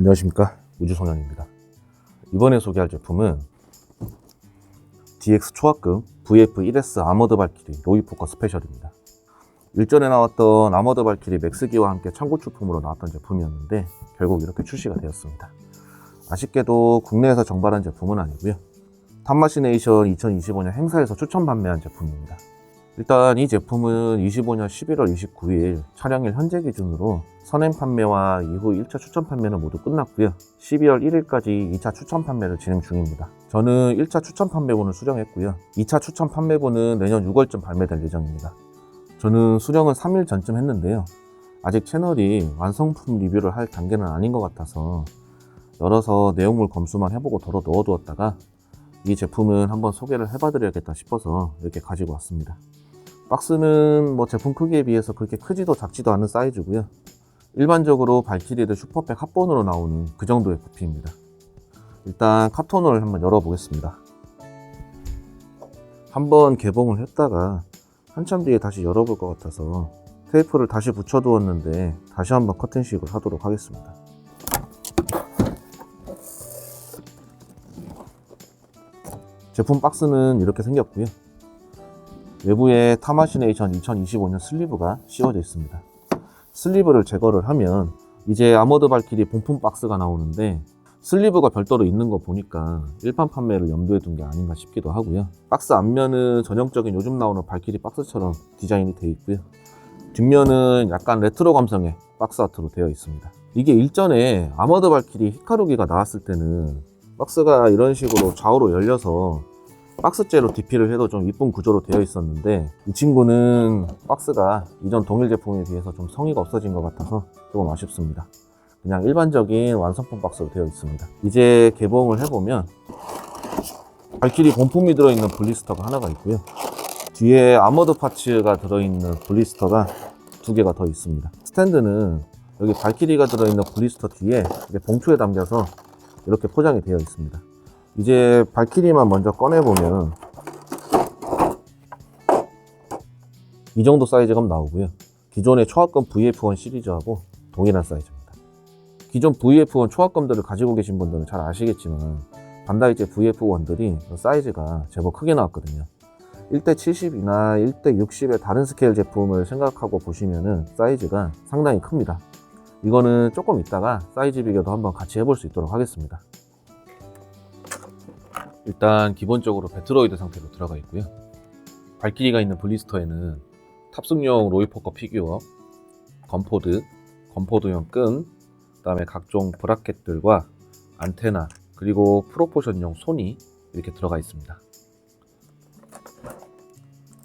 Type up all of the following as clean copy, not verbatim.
안녕하십니까, 우주소년입니다. 이번에 소개할 제품은 DX 초합금 VF1S 아머드 발키리 로이포커 스페셜입니다. 일전에 나왔던 아머드 발키리 맥스기와 함께 참고 출품으로 나왔던 제품이었는데 결국 이렇게 출시가 되었습니다. 아쉽게도 국내에서 정발한 제품은 아니고요, 탑마시네이션 2025년 행사에서 추천 판매한 제품입니다. 일단 이 제품은 25년 11월 29일 촬영일 현재 기준으로 선행 판매와 이후 1차 추천 판매는 모두 끝났고요. 12월 1일까지 2차 추천 판매를 진행 중입니다. 저는 1차 추천 판매분을 수령했고요. 2차 추천 판매분은 내년 6월쯤 발매될 예정입니다. 저는 수령은 3일 전쯤 했는데요. 아직 채널이 완성품 리뷰를 할 단계는 아닌 것 같아서 열어서 내용물 검수만 해보고 덜어 넣어두었다가 이 제품은 한번 소개를 해봐드려야겠다 싶어서 이렇게 가지고 왔습니다. 박스는 제품 크기에 비해서 그렇게 크지도 작지도 않은 사이즈고요. 일반적으로 발키리들 슈퍼백 합본으로 나오는 그 정도의 부피입니다. 일단 카톤을 한번 열어보겠습니다. 한번 개봉을 했다가 한참 뒤에 다시 열어볼 것 같아서 테이프를 다시 붙여두었는데 다시 한번 커튼식을 하도록 하겠습니다. 제품 박스는 이렇게 생겼고요. 외부에 타마시네이션 2025년 슬리브가 씌워져 있습니다. 슬리브를 제거를 하면 이제 아머드 발키리 본품 박스가 나오는데, 슬리브가 별도로 있는 거 보니까 일반 판매를 염두에 둔 게 아닌가 싶기도 하고요. 박스 앞면은 전형적인 요즘 나오는 발키리 박스처럼 디자인이 되어 있고요. 뒷면은 약간 레트로 감성의 박스 아트로 되어 있습니다. 이게 일전에 아머드 발키리 히카루기가 나왔을 때는 박스가 이런 식으로 좌우로 열려서 박스째로 DP를 해도 좀 이쁜 구조로 되어 있었는데, 이 친구는 박스가 이전 동일 제품에 비해서 좀 성의가 없어진 것 같아서 조금 아쉽습니다. 그냥 일반적인 완성품 박스로 되어 있습니다. 이제 개봉을 해보면 발키리 본품이 들어있는 블리스터가 하나가 있고요. 뒤에 아머드 파츠가 들어있는 블리스터가 2개가 더 있습니다. 스탠드는 여기 발키리가 들어있는 블리스터 뒤에 봉투에 담겨서 이렇게 포장이 되어 있습니다. 이제 발키리만 먼저 꺼내보면 이 정도 사이즈감 나오고요. 기존의 초합금 VF1 시리즈하고 동일한 사이즈입니다. 기존 VF1 초합금들을 가지고 계신 분들은 잘 아시겠지만 반다이제 VF1들이 사이즈가 제법 크게 나왔거든요. 1대 70이나 1대 60의 다른 스케일 제품을 생각하고 보시면은 사이즈가 상당히 큽니다. 이거는 조금 이따가 사이즈 비교도 한번 같이 해볼 수 있도록 하겠습니다. 일단 기본적으로 배트로이드 상태로 들어가 있고요. 발키리가 있는 블리스터에는 탑승용 로이포커 피규어, 건포드, 건포드용 끈, 그 다음에 각종 브라켓들과 안테나, 그리고 프로포션용 손이 이렇게 들어가 있습니다.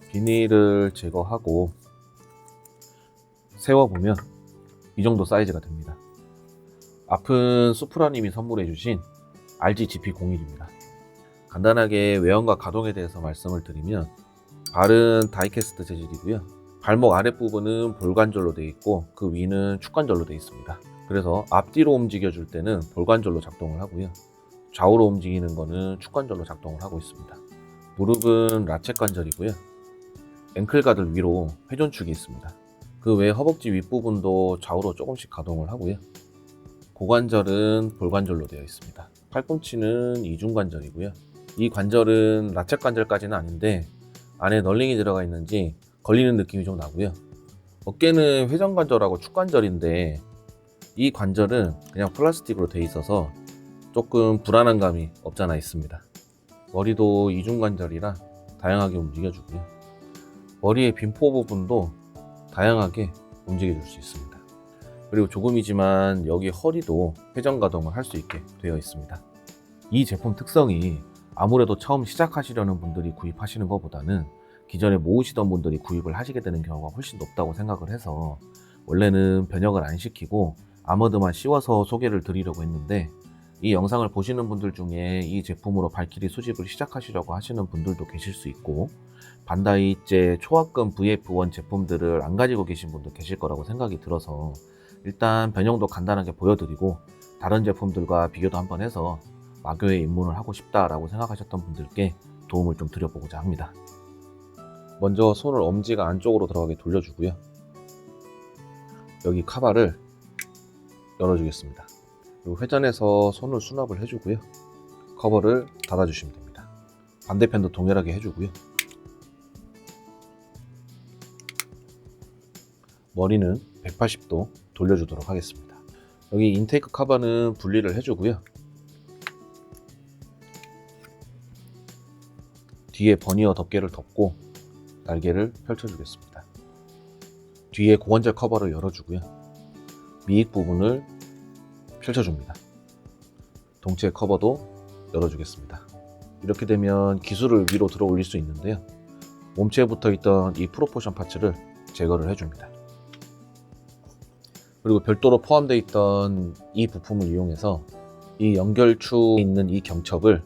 비닐을 제거하고 세워보면 이 정도 사이즈가 됩니다. 앞은 수프라님이 선물해 주신 RGGP01입니다. 간단하게 외형과 가동에 대해서 말씀을 드리면, 발은 다이캐스트 재질이고요. 발목 아랫부분은 볼관절로 되어 있고 그 위는 축관절로 되어 있습니다. 그래서 앞뒤로 움직여 줄 때는 볼관절로 작동을 하고요, 좌우로 움직이는 거는 축관절로 작동을 하고 있습니다. 무릎은 라쳇 관절이고요. 앵클가들 위로 회전축이 있습니다. 그 외 허벅지 윗부분도 좌우로 조금씩 가동을 하고요. 고관절은 볼관절로 되어 있습니다. 팔꿈치는 이중관절이고요. 이 관절은 라쳇 관절까지는 아닌데 안에 널링이 들어가 있는지 걸리는 느낌이 좀 나고요. 어깨는 회전관절하고 축관절인데 이 관절은 그냥 플라스틱으로 되어 있어서 조금 불안한 감이 없잖아 있습니다. 머리도 이중관절이라 다양하게 움직여주고요. 머리의 빈포 부분도 다양하게 움직여줄 수 있습니다. 그리고 조금이지만 여기 허리도 회전 가동을 할 수 있게 되어 있습니다. 이 제품 특성이 아무래도 처음 시작하시려는 분들이 구입하시는 것보다는 기존에 모으시던 분들이 구입을 하시게 되는 경우가 훨씬 높다고 생각을 해서 원래는 변형을 안 시키고 아머드만 씌워서 소개를 드리려고 했는데, 이 영상을 보시는 분들 중에 이 제품으로 발키리 수집을 시작하시려고 하시는 분들도 계실 수 있고, 반다이제 초합금 VF1 제품들을 안 가지고 계신 분도 계실 거라고 생각이 들어서 일단 변형도 간단하게 보여드리고 다른 제품들과 비교도 한번 해서 마교에 입문을 하고 싶다라고 생각하셨던 분들께 도움을 좀 드려보고자 합니다. 먼저 손을 엄지가 안쪽으로 들어가게 돌려주고요. 여기 카바를 열어주겠습니다. 그리고 회전해서 손을 수납을 해주고요. 커버를 닫아주시면 됩니다. 반대편도 동일하게 해주고요. 머리는 180도 돌려주도록 하겠습니다. 여기 인테이크 커버는 분리를 해주고요. 뒤에 버니어 덮개를 덮고 날개를 펼쳐주겠습니다. 뒤에 고관절 커버를 열어주고요. 미익 부분을 펼쳐줍니다. 동체 커버도 열어주겠습니다. 이렇게 되면 기술을 위로 들어 올릴 수 있는데요. 몸체에 붙어 있던 이 프로포션 파츠를 제거를 해줍니다. 그리고 별도로 포함되어 있던 이 부품을 이용해서 이 연결추에 있는 이 경첩을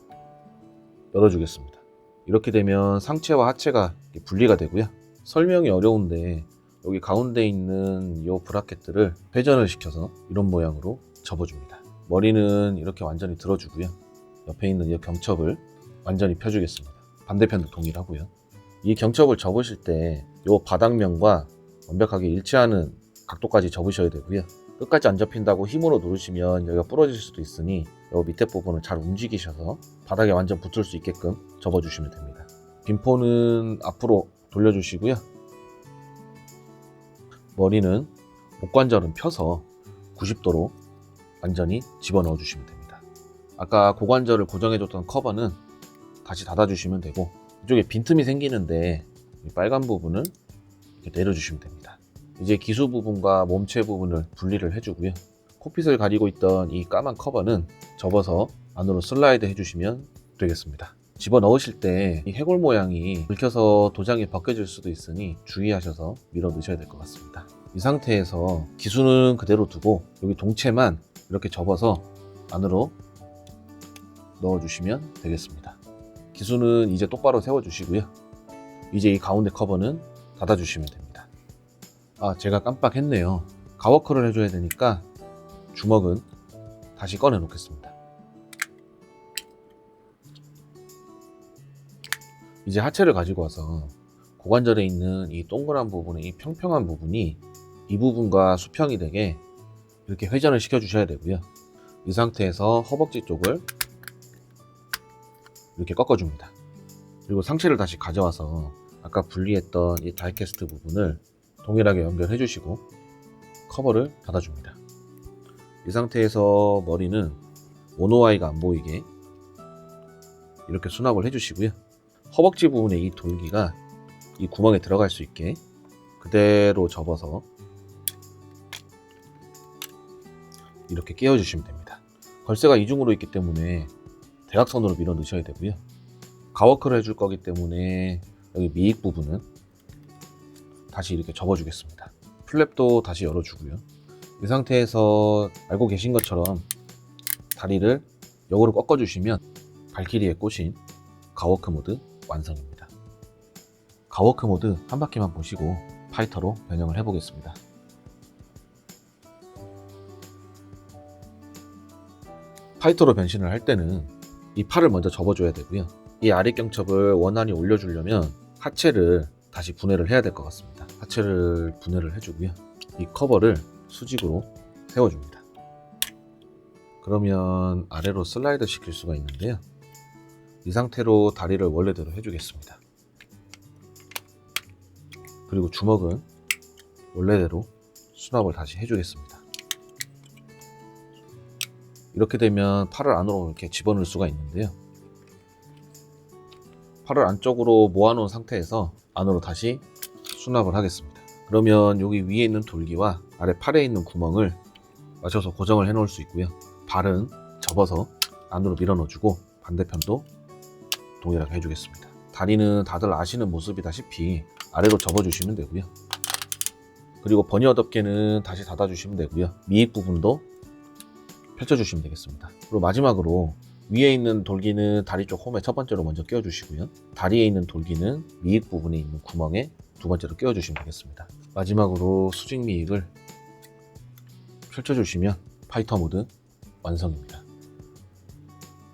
열어주겠습니다. 이렇게 되면 상체와 하체가 분리가 되고요. 설명이 어려운데 여기 가운데 있는 이 브라켓들을 회전을 시켜서 이런 모양으로 접어줍니다. 머리는 이렇게 완전히 들어주고요. 옆에 있는 이 경첩을 완전히 펴주겠습니다. 반대편도 동일하고요. 이 경첩을 접으실 때 이 바닥면과 완벽하게 일치하는 각도까지 접으셔야 되고요. 끝까지 안 접힌다고 힘으로 누르시면 여기가 부러질 수도 있으니 이 밑에 부분을 잘 움직이셔서 바닥에 완전 붙을 수 있게끔 접어주시면 됩니다. 빈포는 앞으로 돌려주시고요. 머리는 목관절은 펴서 90도로 완전히 집어넣어 주시면 됩니다. 아까 고관절을 고정해줬던 커버는 다시 닫아주시면 되고, 이쪽에 빈틈이 생기는데 이 빨간 부분을 이렇게 내려주시면 됩니다. 이제 기수 부분과 몸체 부분을 분리를 해주고요. 코핏을 가리고 있던 이 까만 커버는 접어서 안으로 슬라이드 해주시면 되겠습니다. 집어 넣으실 때 이 해골 모양이 긁혀서 도장이 벗겨질 수도 있으니 주의하셔서 밀어 넣으셔야 될 것 같습니다. 이 상태에서 기수는 그대로 두고 여기 동체만 이렇게 접어서 안으로 넣어주시면 되겠습니다. 기수는 이제 똑바로 세워주시고요. 이제 이 가운데 커버는 닫아주시면 됩니다. 제가 깜빡했네요. 가워크를 해줘야 되니까 주먹은 다시 꺼내 놓겠습니다. 이제 하체를 가지고 와서 고관절에 있는 이 동그란 부분의 이 평평한 부분이 이 부분과 수평이 되게 이렇게 회전을 시켜 주셔야 되고요. 이 상태에서 허벅지 쪽을 이렇게 꺾어줍니다. 그리고 상체를 다시 가져와서 아까 분리했던 이 다이캐스트 부분을 동일하게 연결해 주시고 커버를 닫아줍니다. 이 상태에서 머리는 모노아이가 안 보이게 이렇게 수납을 해주시고요. 허벅지 부분에 이 돌기가 이 구멍에 들어갈 수 있게 그대로 접어서 이렇게 끼워주시면 됩니다. 걸쇠가 이중으로 있기 때문에 대각선으로 밀어 넣으셔야 되고요. 가워크를 해줄 거기 때문에 여기 미익 부분은 다시 이렇게 접어주겠습니다. 플랩도 다시 열어주고요. 이 상태에서 알고 계신 것처럼 다리를 역으로 꺾어주시면 발키리에 꽂힌 가워크 모드 완성입니다. 가워크 모드 한 바퀴만 보시고 파이터로 변형을 해보겠습니다. 파이터로 변신을 할 때는 이 팔을 먼저 접어줘야 되고요. 이 아래 경첩을 원활히 올려주려면 하체를 다시 분해를 해야 될 것 같습니다. 하체를 분해를 해주고요. 이 커버를 수직으로 세워줍니다. 그러면 아래로 슬라이드 시킬 수가 있는데요. 이 상태로 다리를 원래대로 해주겠습니다. 그리고 주먹은 원래대로 수납을 다시 해주겠습니다. 이렇게 되면 팔을 안으로 이렇게 집어넣을 수가 있는데요. 팔을 안쪽으로 모아놓은 상태에서 안으로 다시 수납을 하겠습니다. 그러면 여기 위에 있는 돌기와 아래 팔에 있는 구멍을 맞춰서 고정을 해 놓을 수 있고요. 발은 접어서 안으로 밀어 넣어주고 반대편도 동일하게 해주겠습니다. 다리는 다들 아시는 모습이다시피 아래로 접어주시면 되고요. 그리고 버니어 덮개는 다시 닫아주시면 되고요. 미익 부분도 펼쳐주시면 되겠습니다. 그리고 마지막으로 위에 있는 돌기는 다리 쪽 홈에 첫 번째로 먼저 끼워주시고요. 다리에 있는 돌기는 미익 부분에 있는 구멍에 두 번째로 끼워주시면 되겠습니다. 마지막으로 수직 미익을 펼쳐주시면 파이터 모드 완성입니다.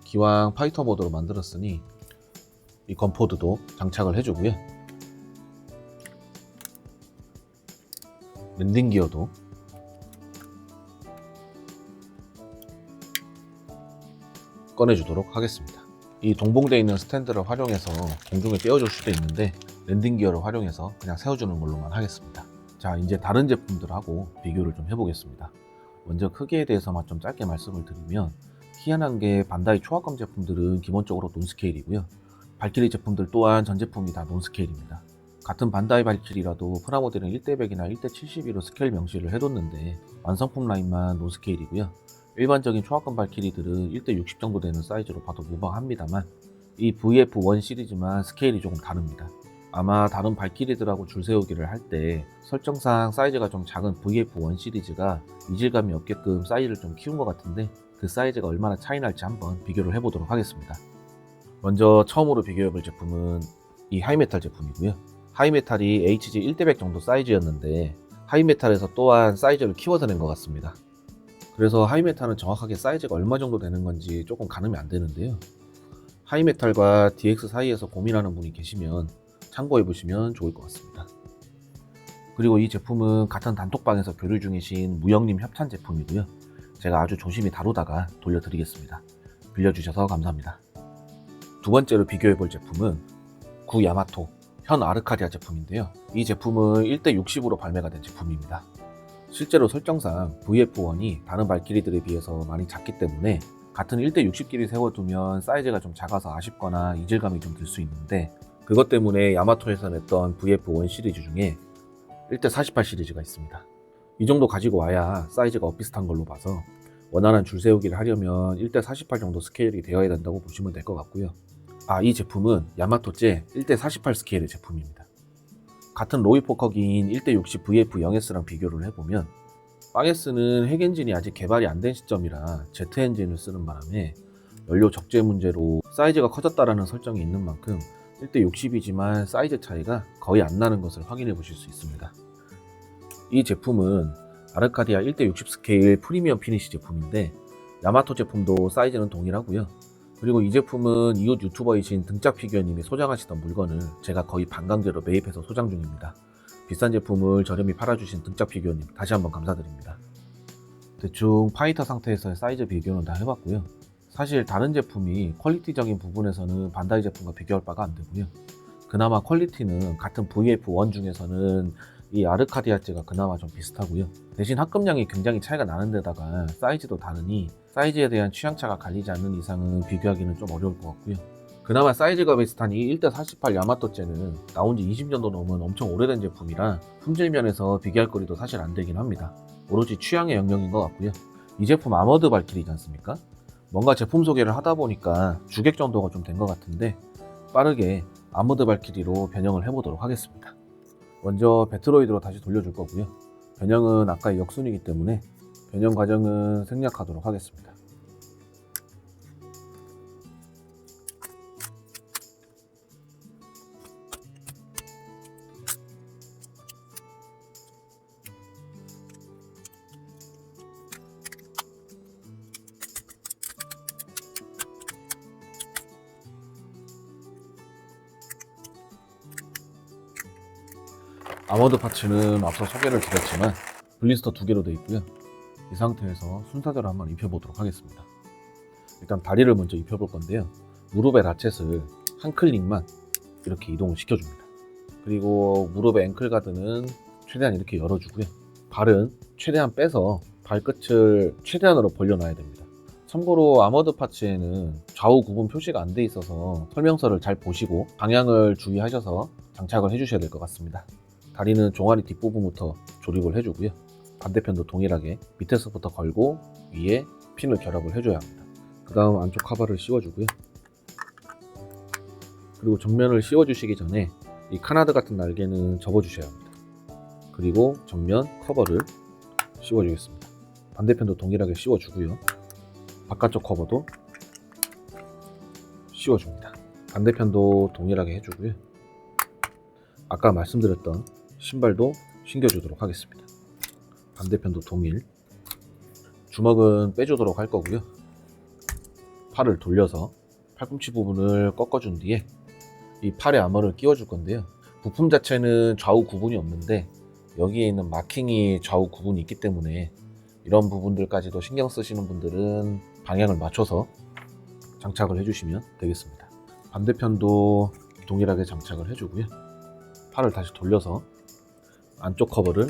기왕 파이터 모드로 만들었으니 이 건포드도 장착을 해주고요. 랜딩 기어도 꺼내주도록 하겠습니다. 이 동봉되어 있는 스탠드를 활용해서 공중에 떼어줄 수도 있는데 랜딩 기어를 활용해서 그냥 세워주는 걸로만 하겠습니다. 자, 이제 다른 제품들하고 비교를 좀 해보겠습니다. 먼저 크기에 대해서만 좀 짧게 말씀을 드리면, 희한한 게 반다이 초합금 제품들은 기본적으로 논스케일이고요. 발키리 제품들 또한 전 제품이 다 논스케일입니다. 같은 반다이 발키리라도 프라모델은 1대100이나 1대70으로 스케일 명시를 해뒀는데 완성품 라인만 논스케일이고요. 일반적인 초합금 발키리들은 1대60 정도 되는 사이즈로 봐도 무방합니다만 이 VF1 시리즈만 스케일이 조금 다릅니다. 아마 다른 발키리들하고 줄 세우기를 할 때 설정상 사이즈가 좀 작은 VF1 시리즈가 이질감이 없게끔 사이즈를 좀 키운 것 같은데, 그 사이즈가 얼마나 차이 날지 한번 비교를 해보도록 하겠습니다. 먼저 처음으로 비교해볼 제품은 이 하이메탈 제품이고요. 하이메탈이 HG 1대100 정도 사이즈였는데 하이메탈에서 또한 사이즈를 키워서 낸 것 같습니다. 그래서 하이메탈은 정확하게 사이즈가 얼마 정도 되는 건지 조금 가늠이 안 되는데요. 하이메탈과 DX 사이에서 고민하는 분이 계시면 참고해 보시면 좋을 것 같습니다. 그리고 이 제품은 같은 단톡방에서 교류 중이신 무영님 협찬 제품이고요. 제가 아주 조심히 다루다가 돌려드리겠습니다. 빌려주셔서 감사합니다. 두 번째로 비교해 볼 제품은 구 야마토 현 아르카디아 제품인데요. 이 제품은 1대60으로 발매가 된 제품입니다. 실제로 설정상 VF1이 다른 발키리들에 비해서 많이 작기 때문에 같은 1대60끼리 세워두면 사이즈가 좀 작아서 아쉽거나 이질감이 좀 들 수 있는데, 그것 때문에 야마토에서 냈던 VF1 시리즈 중에 1대48 시리즈가 있습니다. 이 정도 가지고 와야 사이즈가 엇비슷한 걸로 봐서 원활한 줄 세우기를 하려면 1대48 정도 스케일이 되어야 된다고 보시면 될 것 같고요. 이 제품은 야마토제 1대48 스케일의 제품입니다. 같은 로이 포커기인 1대60 VF0S랑 비교를 해보면, 5S는 핵엔진이 아직 개발이 안 된 시점이라 제트 엔진을 쓰는 바람에 연료 적재 문제로 사이즈가 커졌다라는 설정이 있는 만큼 1대60이지만 사이즈 차이가 거의 안 나는 것을 확인해 보실 수 있습니다. 이 제품은 아르카디아 1대60 스케일 프리미엄 피니시 제품인데 야마토 제품도 사이즈는 동일하고요. 그리고 이 제품은 이웃 유튜버이신 등짝 피규어님이 소장하시던 물건을 제가 거의 반강제로 매입해서 소장 중입니다. 비싼 제품을 저렴히 팔아주신 등짝 피규어님 다시 한번 감사드립니다. 대충 파이터 상태에서의 사이즈 비교는 다 해봤고요. 사실 다른 제품이 퀄리티적인 부분에서는 반다이 제품과 비교할 바가 안 되고요. 그나마 퀄리티는 같은 VF1 중에서는 이 아르카디아제가 그나마 좀 비슷하고요. 대신 합금량이 굉장히 차이가 나는 데다가 사이즈도 다르니 사이즈에 대한 취향차가 갈리지 않는 이상은 비교하기는 좀 어려울 것 같고요. 그나마 사이즈가 비슷한 이 1대48 야마토제는 나온 지 20년 도 넘은 엄청 오래된 제품이라 품질 면에서 비교할 거리도 사실 안 되긴 합니다. 오로지 취향의 영역인 것 같고요. 이 제품 아머드 발키리지 않습니까? 뭔가 제품 소개를 하다 보니까 주객 정도가 좀 된 것 같은데 빠르게 아머드 발키리로 변형을 해보도록 하겠습니다. 먼저 배트로이드로 다시 돌려줄 거고요. 변형은 아까의 역순이기 때문에 변형 과정은 생략하도록 하겠습니다. 아머드 파츠는 앞서 소개를 드렸지만 블리스터 2개로 되어 있고요. 이 상태에서 순서대로 한번 입혀보도록 하겠습니다. 일단 다리를 먼저 입혀볼 건데요. 무릎의 라쳇을 한 클릭만 이렇게 이동을 시켜줍니다. 그리고 무릎의 앵클가드는 최대한 이렇게 열어주고요. 발은 최대한 빼서 발끝을 최대한으로 벌려놔야 됩니다. 참고로 아머드 파츠에는 좌우 구분 표시가 안 돼 있어서 설명서를 잘 보시고 방향을 주의하셔서 장착을 해주셔야 될 것 같습니다. 다리는 종아리 뒷부분부터 조립을 해주고요. 반대편도 동일하게 밑에서부터 걸고 위에 핀을 결합을 해줘야 합니다. 그 다음 안쪽 카바를 씌워주고요. 그리고 정면을 씌워주시기 전에 이 카나드 같은 날개는 접어주셔야 합니다. 그리고 정면 커버를 씌워주겠습니다. 반대편도 동일하게 씌워주고요. 바깥쪽 커버도 씌워줍니다. 반대편도 동일하게 해주고요. 아까 말씀드렸던 신발도 신겨주도록 하겠습니다. 반대편도 동일. 주먹은 빼주도록 할 거고요. 팔을 돌려서 팔꿈치 부분을 꺾어준 뒤에 이 팔에 아머를 끼워줄 건데요. 부품 자체는 좌우 구분이 없는데 여기에 있는 마킹이 좌우 구분이 있기 때문에 이런 부분들까지도 신경 쓰시는 분들은 방향을 맞춰서 장착을 해주시면 되겠습니다. 반대편도 동일하게 장착을 해주고요. 팔을 다시 돌려서 안쪽 커버를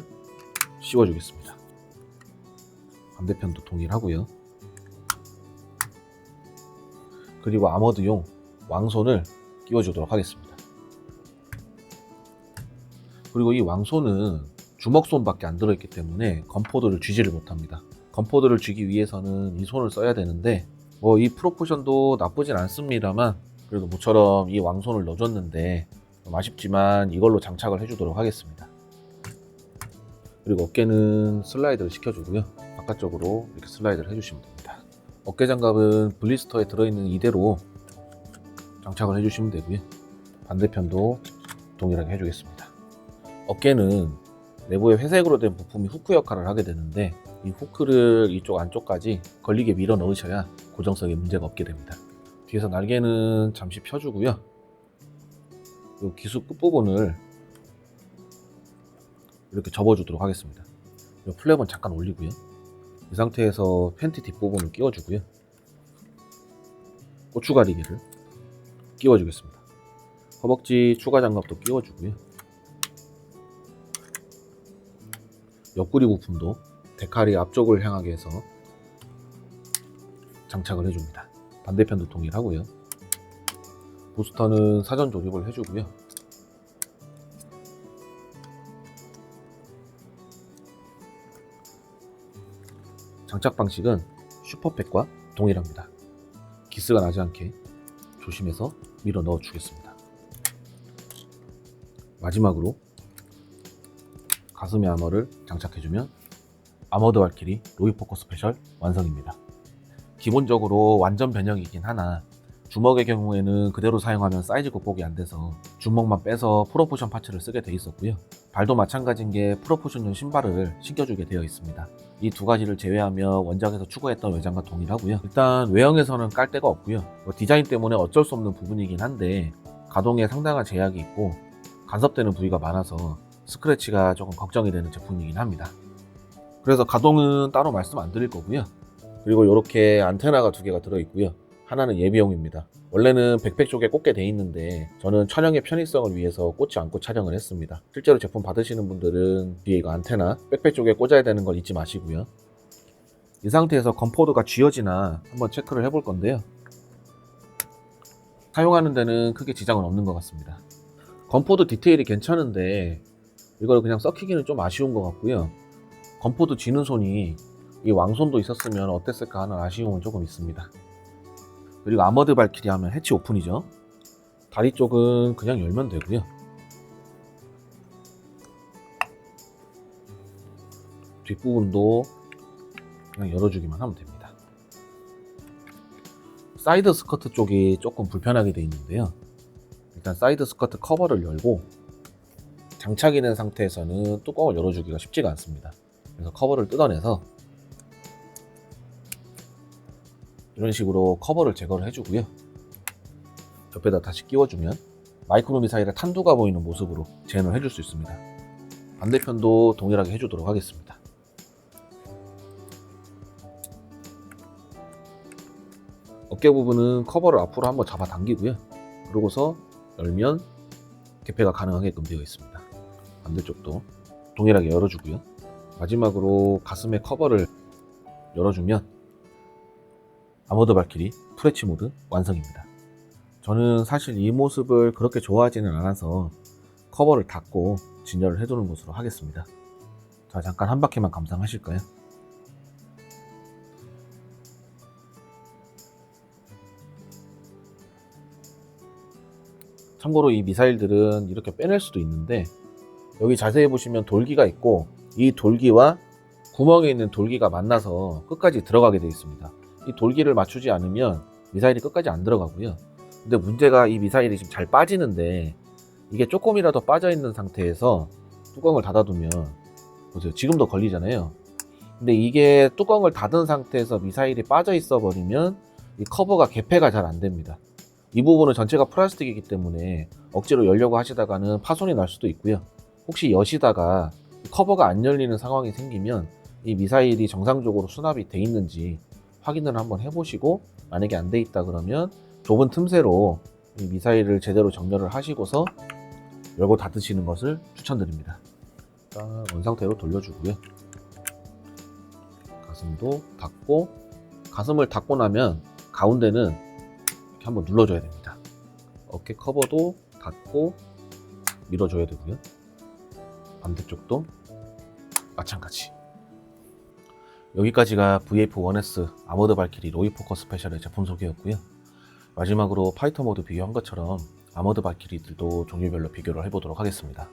씌워주겠습니다. 반대편도 동일하고요. 그리고 아머드용 왕손을 끼워주도록 하겠습니다. 그리고 이 왕손은 주먹손밖에 안 들어있기 때문에 건포드를 쥐지를 못합니다. 건포드를 쥐기 위해서는 이 손을 써야 되는데 이 프로포션도 나쁘진 않습니다만 그래도 모처럼 이 왕손을 넣어줬는데 좀 아쉽지만 이걸로 장착을 해주도록 하겠습니다. 그리고 어깨는 슬라이드를 시켜주고요. 바깥쪽으로 이렇게 슬라이드를 해주시면 됩니다. 어깨 장갑은 블리스터에 들어있는 이대로 장착을 해주시면 되고요. 반대편도 동일하게 해주겠습니다. 어깨는 내부에 회색으로 된 부품이 후크 역할을 하게 되는데 이 후크를 이쪽 안쪽까지 걸리게 밀어 넣으셔야 고정성에 문제가 없게 됩니다. 뒤에서 날개는 잠시 펴주고요. 이 기수 끝부분을 이렇게 접어주도록 하겠습니다. 이 플랩은 잠깐 올리고요. 이 상태에서 팬티 뒷부분을 끼워주고요. 고추가리개를 끼워주겠습니다. 허벅지 추가 장갑도 끼워주고요. 옆구리 부품도 데칼이 앞쪽을 향하게 해서 장착을 해줍니다. 반대편도 동일하고요. 부스터는 사전 조립을 해주고요. 장착 방식은 슈퍼팩과 동일합니다. 기스가 나지 않게 조심해서 밀어 넣어 주겠습니다. 마지막으로 가슴에 아머를 장착해주면 아머드 발키리 로이포커 스페셜 완성입니다. 기본적으로 완전 변형이긴 하나 주먹의 경우에는 그대로 사용하면 사이즈 극복이 안 돼서 주먹만 빼서 프로포션 파츠를 쓰게 돼 있었고요. 발도 마찬가지인 게 프로포션용 신발을 신겨주게 되어 있습니다. 이 두 가지를 제외하며 원작에서 추구했던 외장과 동일하고요. 일단 외형에서는 깔 데가 없고요. 디자인 때문에 어쩔 수 없는 부분이긴 한데 가동에 상당한 제약이 있고 간섭되는 부위가 많아서 스크래치가 조금 걱정이 되는 제품이긴 합니다. 그래서 가동은 따로 말씀 안 드릴 거고요. 그리고 이렇게 안테나가 두 개가 들어있고요. 하나는 예비용입니다. 원래는 백팩 쪽에 꽂게 돼 있는데 저는 촬영의 편의성을 위해서 꽂지 않고 촬영을 했습니다. 실제로 제품 받으시는 분들은 뒤에 이거 안테나 백팩 쪽에 꽂아야 되는 걸 잊지 마시고요. 이 상태에서 건포드가 쥐어지나 한번 체크를 해볼 건데요. 사용하는 데는 크게 지장은 없는 것 같습니다. 건포드 디테일이 괜찮은데 이걸 그냥 썩히기는 좀 아쉬운 것 같고요. 건포드 쥐는 손이 이 왕손도 있었으면 어땠을까 하는 아쉬움은 조금 있습니다. 그리고 아머드 발키리 하면 해치 오픈이죠. 다리 쪽은 그냥 열면 되고요. 뒷부분도 그냥 열어주기만 하면 됩니다. 사이드 스커트 쪽이 조금 불편하게 되어 있는데요. 일단 사이드 스커트 커버를 열고 장착이 된 상태에서는 뚜껑을 열어주기가 쉽지가 않습니다. 그래서 커버를 뜯어내서 이런 식으로 커버를 제거를 해주고요. 옆에다 다시 끼워주면 마이크로 미사일의 탄두가 보이는 모습으로 재현을 해줄 수 있습니다. 반대편도 동일하게 해주도록 하겠습니다. 어깨 부분은 커버를 앞으로 한번 잡아 당기고요. 그러고서 열면 개폐가 가능하게끔 되어 있습니다. 반대쪽도 동일하게 열어주고요. 마지막으로 가슴의 커버를 열어주면 아머드 발키리 프레치 모드 완성입니다. 저는 사실 이 모습을 그렇게 좋아하지는 않아서 커버를 닫고 진열을 해두는 것으로 하겠습니다. 자, 잠깐 한 바퀴만 감상하실까요? 참고로 이 미사일들은 이렇게 빼낼 수도 있는데 여기 자세히 보시면 돌기가 있고 이 돌기와 구멍에 있는 돌기가 만나서 끝까지 들어가게 되어 있습니다. 이 돌기를 맞추지 않으면 미사일이 끝까지 안 들어가고요. 근데 문제가 이 미사일이 지금 잘 빠지는데 이게 조금이라도 빠져 있는 상태에서 뚜껑을 닫아두면 보세요. 지금도 걸리잖아요. 근데 이게 뚜껑을 닫은 상태에서 미사일이 빠져 있어 버리면 이 커버가 개폐가 잘 안 됩니다. 이 부분은 전체가 플라스틱이기 때문에 억지로 열려고 하시다가는 파손이 날 수도 있고요. 혹시 여시다가 커버가 안 열리는 상황이 생기면 이 미사일이 정상적으로 수납이 돼 있는지 확인을 한번 해보시고 만약에 안 돼 있다 그러면 좁은 틈새로 이 미사일을 제대로 정렬을 하시고서 열고 닫으시는 것을 추천드립니다. 일단 원상태로 돌려주고요. 가슴도 닫고, 가슴을 닫고 나면 가운데는 이렇게 한번 눌러줘야 됩니다. 어깨 커버도 닫고 밀어줘야 되고요. 반대쪽도 마찬가지. 여기까지가 VF-1S 아머드 발키리 로이 포커 스페셜의 제품 소개였고요. 마지막으로 파이터 모드 비교한 것처럼 아머드 발키리들도 종류별로 비교를 해보도록 하겠습니다.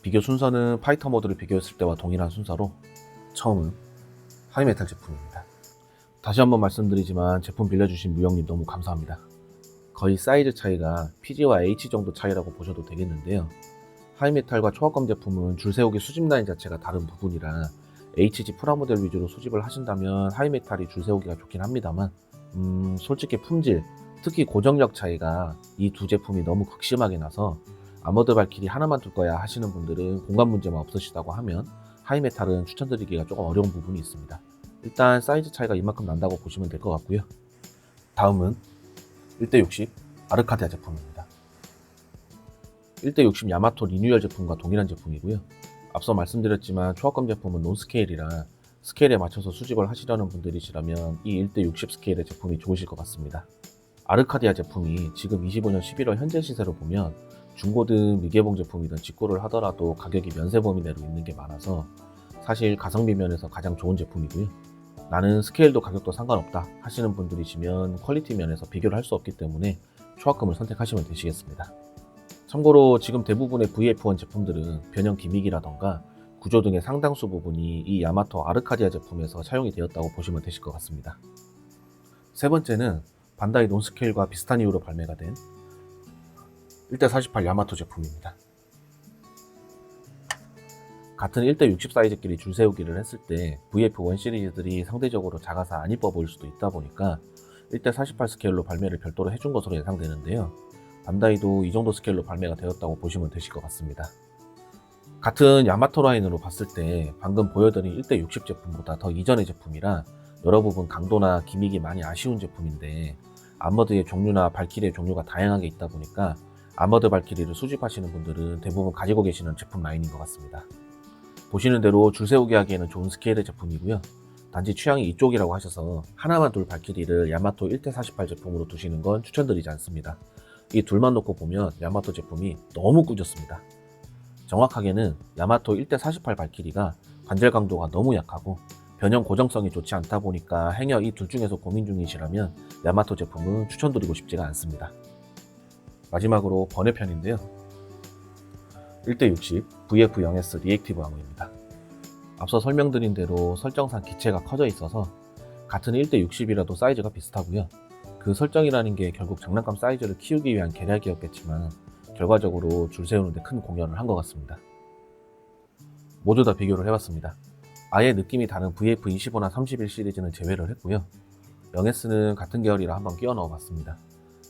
비교 순서는 파이터 모드를 비교했을 때와 동일한 순서로 처음은 하이메탈 제품입니다. 다시 한번 말씀드리지만 제품 빌려주신 무영님 너무 감사합니다. 거의 사이즈 차이가 PG와 H 정도 차이라고 보셔도 되겠는데요. 하이메탈과 초합검 제품은 줄세우기 수집 라인 자체가 다른 부분이라 HG 프라모델 위주로 수집을 하신다면 하이메탈이 줄세우기가 좋긴 합니다만 솔직히 품질, 특히 고정력 차이가 이 두 제품이 너무 극심하게 나서 아머드 발키리 하나만 둘 거야 하시는 분들은 공간 문제만 없으시다고 하면 하이메탈은 추천드리기가 조금 어려운 부분이 있습니다. 일단 사이즈 차이가 이만큼 난다고 보시면 될 것 같고요. 다음은 1대60 아르카디아 제품입니다. 1대60 야마토 리뉴얼 제품과 동일한 제품이고요. 앞서 말씀드렸지만 초합검 제품은 논스케일이라 스케일에 맞춰서 수집을 하시려는 분들이시라면 이 1대60 스케일의 제품이 좋으실 것 같습니다. 아르카디아 제품이 지금 25년 11월 현재 시세로 보면 중고든 미개봉 제품이든 직구를 하더라도 가격이 면세 범위 내로 있는 게 많아서 사실 가성비 면에서 가장 좋은 제품이고요. 나는 스케일도 가격도 상관없다 하시는 분들이시면 퀄리티 면에서 비교를 할 수 없기 때문에 초합금을 선택하시면 되시겠습니다. 참고로 지금 대부분의 VF1 제품들은 변형 기믹이라던가 구조 등의 상당수 부분이 이 야마토 아르카디아 제품에서 사용이 되었다고 보시면 되실 것 같습니다. 세 번째는 반다이 논스케일과 비슷한 이유로 발매가 된 1대48 야마토 제품입니다. 같은 1대60 사이즈끼리 줄 세우기를 했을 때 VF1 시리즈들이 상대적으로 작아서 안 이뻐 보일 수도 있다 보니까 1대48 스케일로 발매를 별도로 해준 것으로 예상되는데요. 반다이도 이 정도 스케일로 발매가 되었다고 보시면 되실 것 같습니다. 같은 야마토 라인으로 봤을 때 방금 보여드린 1대60 제품보다 더 이전의 제품이라 여러 부분 강도나 기믹이 많이 아쉬운 제품인데 아머드의 종류나 발키리의 종류가 다양하게 있다 보니까 아머드 발키리를 수집하시는 분들은 대부분 가지고 계시는 제품 라인인 것 같습니다. 보시는 대로 줄 세우기 하기에는 좋은 스케일의 제품이고요. 단지 취향이 이쪽이라고 하셔서 하나만 둘 발키리를 야마토 1대48 제품으로 두시는 건 추천드리지 않습니다. 이 둘만 놓고 보면 야마토 제품이 너무 꾸졌습니다. 정확하게는 야마토 1대48 발키리가 관절 강도가 너무 약하고 변형 고정성이 좋지 않다 보니까 행여 이 둘 중에서 고민 중이시라면 야마토 제품은 추천드리고 싶지가 않습니다. 마지막으로 번외편인데요. 1대60 VF-0S 리액티브 암호입니다. 앞서 설명드린 대로 설정상 기체가 커져 있어서 같은 1대60이라도 사이즈가 비슷하고요. 그 설정이라는 게 결국 장난감 사이즈를 키우기 위한 계략이었겠지만 결과적으로 줄 세우는데 큰 공연을 한 것 같습니다. 모두 다 비교를 해봤습니다. 아예 느낌이 다른 VF-25나 31 시리즈는 제외를 했고요. 0S는 같은 계열이라 한번 끼워 넣어봤습니다.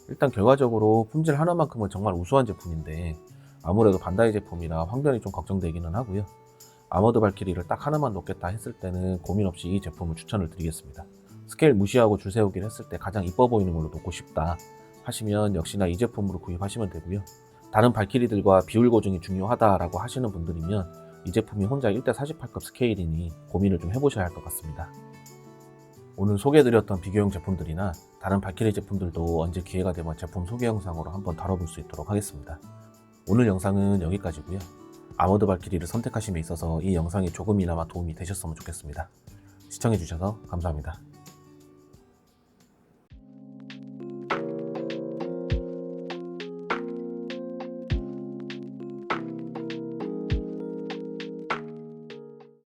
일단 결과적으로 품질 하나만큼은 정말 우수한 제품인데 아무래도 반다이 제품이라 황변이 좀 걱정되기는 하고요. 아머드 발키리를 딱 하나만 놓겠다 했을 때는 고민 없이 이 제품을 추천을 드리겠습니다. 스케일 무시하고 줄 세우기를 했을 때 가장 이뻐 보이는 걸로 놓고 싶다 하시면 역시나 이 제품으로 구입하시면 되고요. 다른 발키리들과 비율 고증이 중요하다라고 하시는 분들이면 이 제품이 혼자 1대48급 스케일이니 고민을 좀 해보셔야 할 것 같습니다. 오늘 소개해드렸던 비교용 제품들이나 다른 발키리 제품들도 언제 기회가 되면 제품 소개 영상으로 한번 다뤄볼 수 있도록 하겠습니다. 오늘 영상은 여기까지고요. 아머드 발키리를 선택하심에 있어서 이 영상이 조금이나마 도움이 되셨으면 좋겠습니다. 시청해주셔서 감사합니다.